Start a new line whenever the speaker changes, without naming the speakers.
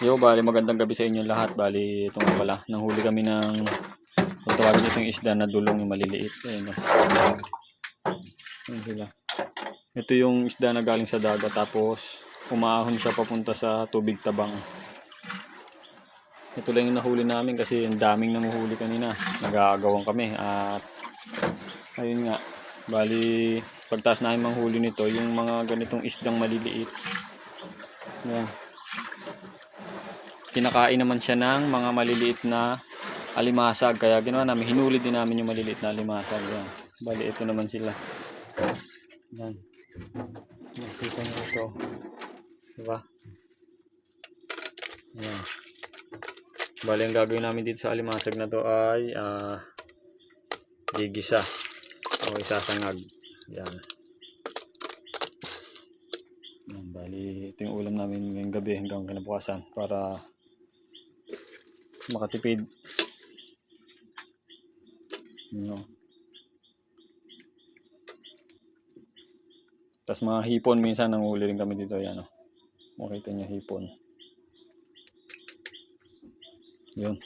Yo, bali magandang gabi sa inyo lahat. Bali, ito nga pala. Nanghuli kami ng kung tawagin ito yung isda na dulong yung maliliit. Ayun, ayun sila. Ito yung isda na galing sa dagat tapos umaahon siya papunta sa tubig tabang. Ito lang yung nahuli namin kasi ang daming nanguhuli kanina. Nag-aagawan kami at ayun nga. Bali, pagtaas namin manghuli nito, yung mga ganitong isdang maliliit. Yan. Kinakain naman siya ng mga maliliit na alimasag, kaya ginawa namin, hinuli din namin yung maliliit na alimasag. Yan. Bali, ito naman sila. Yan. Nakita nyo ito. Diba? Yan. Bali, ang gagawin namin dito sa alimasag na to ay gigisa o isasangag. Yan. Yan. Bali, ito yung ulam namin ngayong gabi hanggang kinabukasan para makatipid. No. Tapos mga hipon minsan nanguhuli rin kami dito. Yan, oh. Makita niyo hipon. Yun.